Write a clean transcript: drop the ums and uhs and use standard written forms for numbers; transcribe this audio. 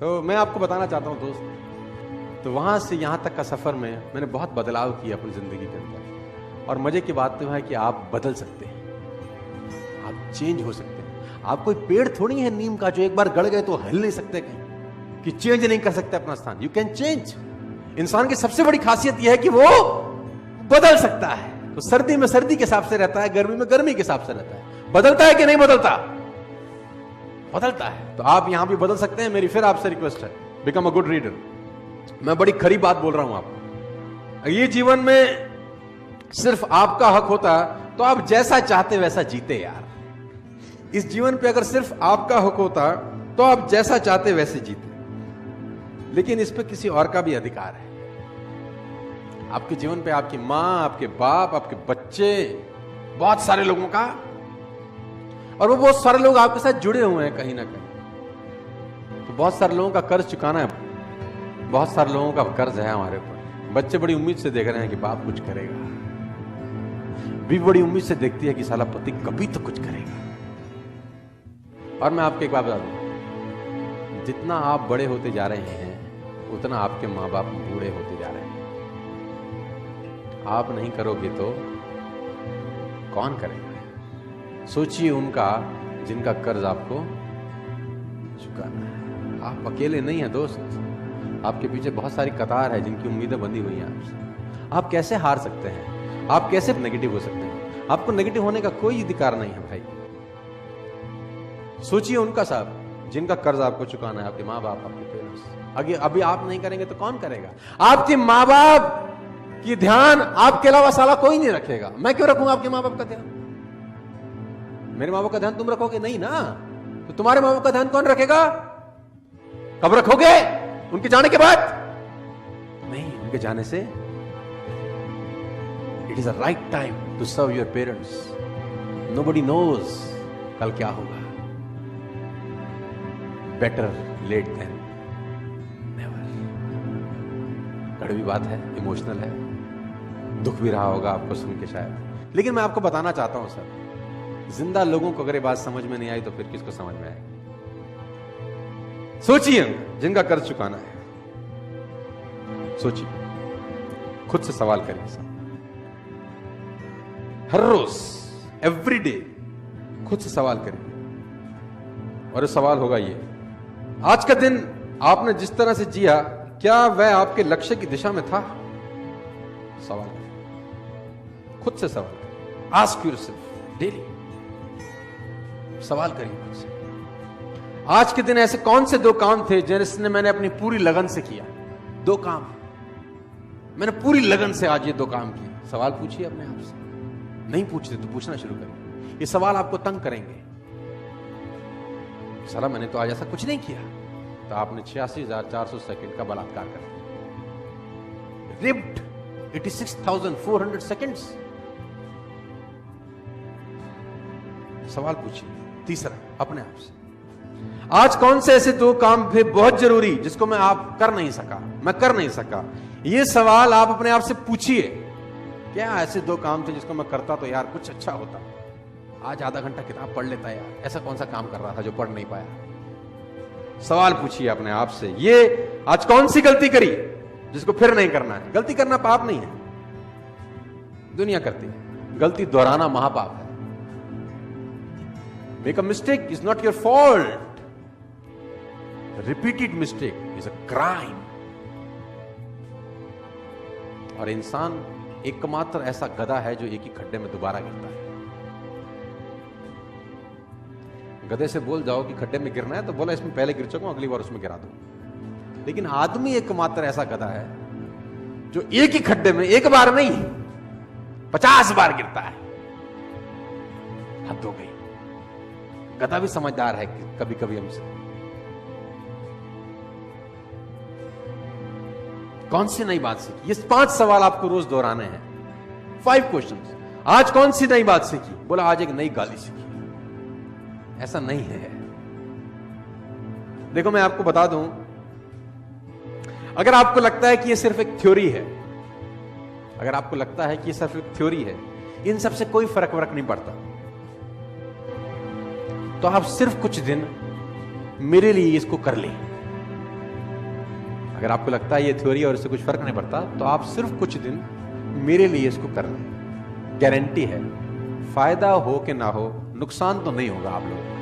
तो मैं आपको बताना चाहता हूं दोस्त, तो वहां से यहां तक का सफर में मैंने बहुत बदलाव किया अपनी जिंदगी के अंदर। और मजे की बात तो है कि आप बदल सकते हैं, आप चेंज हो सकते हैं। आप कोई पेड़ थोड़ी है नीम का जो एक बार गड़ गए तो हिल नहीं सकते कहीं, कि चेंज नहीं कर सकते अपना स्थान। You can change. इंसान की सबसे बड़ी खासियत यह है कि वो बदल सकता है। तो सर्दी में सर्दी के हिसाब से रहता है, गर्मी में गर्मी के हिसाब से रहता है। बदलता है कि नहीं बदलता? बदलता है। तो आप यहां भी बदल सकते हैं। मेरी फिर आपसे रिक्वेस्ट है, बिकम अ गुड रीडर। मैं बड़ी खरी बात बोल रहा हूं आपको। ये जीवन में सिर्फ आपका हक होता तो आप जैसा चाहते वैसा जीते यार। इस जीवन पे अगर सिर्फ आपका हक होता तो आप जैसा चाहते वैसे जीते, लेकिन इस पे किसी और का भी अधिकार है। आपके जीवन पे आपकी मां, आपके बाप, आपके बच्चे, बहुत सारे लोगों का, और वो बहुत सारे लोग आपके साथ जुड़े हुए हैं कहीं ना कहीं। तो बहुत सारे लोगों का कर्ज चुकाना है, बहुत सारे लोगों का कर्ज है हमारे ऊपर। बच्चे बड़ी उम्मीद से देख रहे हैं कि बाप कुछ करेगा, बीवी बड़ी उम्मीद से देखती है कि साला पति कभी तो कुछ करेगा। और मैं आपको एक बात बता दूं, जितना आप बड़े होते जा रहे हैं उतना आपके मां बाप बूढ़े होते जा रहे हैं। आप नहीं करोगे तो कौन करेगा? सोचिए उनका जिनका कर्ज आपको चुकाना है। आप अकेले नहीं हैं दोस्त, आपके पीछे बहुत सारी कतार है जिनकी उम्मीदें बंधी हुई हैं आपसे। आप कैसे हार सकते हैं? आप कैसे नेगेटिव हो सकते हैं? आपको नेगेटिव होने का कोई अधिकार नहीं है भाई। सोचिए उनका साहब जिनका कर्ज आपको चुकाना है, आपके माँ बाप, आपके पेरेंट्स। अभी आप नहीं करेंगे तो कौन करेगा? आपके माँ बाप की ध्यान आपके अलावा साला कोई नहीं रखेगा। मैं क्यों रखूंगा आपके माँ बाप का ध्यान? मेरे माँ बाप का ध्यान तुम रखोगे नहीं ना, तो तुम्हारे माँ बाप का ध्यान कौन रखेगा? कब रखोगे? उनके जाने के बाद नहीं, उनके जाने से। It is a right time to serve your parents. Nobody knows कल क्या होगा। Better late than never. कड़वी बात है, इमोशनल है, दुख भी रहा होगा आपको सुन के शायद, लेकिन मैं आपको बताना चाहता हूं सर, जिंदा लोगों को अगर ये बात समझ में नहीं आई तो फिर किसको समझ में आएगी? सोचिए जिनका कर्ज चुकाना है, सोचिए, खुद से सवाल करिए सर। हर रोज, एवरी डे खुद से सवाल करिए, और सवाल होगा ये, आज का दिन आपने जिस तरह से जिया क्या वह आपके लक्ष्य की दिशा में था? सवाल करिए, खुद से सवाल करिए। आस्क योरसेल्फ डेली, सवाल करिए खुद से। आज के दिन ऐसे कौन से दो काम थे जिसने मैंने अपनी पूरी लगन से किया? दो काम मैंने पूरी लगन से आज ये दो काम किए। सवाल पूछिए अपने आप से। नहीं पूछते तो पूछना शुरू करिए। ये सवाल आपको तंग करेंगे। साला मैंने तो आज ऐसा कुछ नहीं किया, तो आपने 86,400 सेकंड का बलात्कार कर दिया। Ripped 86,400 seconds. सवाल पूछिए। तीसरा, अपने आप से, आज कौन से ऐसे दो काम थे बहुत जरूरी जिसको मैं कर नहीं सका? ये सवाल आप अपने आप से पूछिए। क्या ऐसे दो काम थे जिसको मैं करता तो यार कुछ अच्छा होता? आज आधा घंटा किताब पढ़ लेता यार, ऐसा कौन सा काम कर रहा था जो पढ़ नहीं पाया? सवाल पूछिए अपने आप से। ये आज कौन सी गलती करी जिसको फिर नहीं करना है? गलती करना पाप नहीं है, दुनिया करती है। गलती दोहराना महापाप है। Make a mistake is not your fault, repeated mistake is a crime. और इंसान एकमात्र ऐसा गधा है जो एक ही खड्डे में दोबारा गिरता है। गधे से बोल जाओ कि खड्डे में गिरना है तो बोला इसमें पहले गिर चुका हूं, अगली बार उसमें गिरा दूं। लेकिन आदमी एकमात्र ऐसा गधा है जो एक ही खड्डे में एक बार नहीं 50 बार गिरता है। हद हो गई। गधा भी समझदार है कि कभी कभी हमसे। कौन सी नई बात सीखी? ये 5 सवाल आपको रोज दोहराने हैं। 5 क्वेश्चंस। आज कौन सी नई बात सीखी? बोला आज एक नई गाली सीखी। ऐसा नहीं है। देखो मैं आपको बता दूं, अगर आपको लगता है कि ये सिर्फ एक थ्योरी है, अगर आपको लगता है कि ये सिर्फ एक थ्योरी है, इन सब से कोई फर्क नहीं पड़ता, तो आप सिर्फ कुछ दिन मेरे लिए इसको कर लें। अगर आपको लगता है ये थ्योरी और इससे कुछ फर्क नहीं पड़ता, तो आप सिर्फ कुछ दिन मेरे लिए इसको करना है, गारंटी है। फायदा हो कि ना हो, नुकसान तो नहीं होगा आप लोगों को।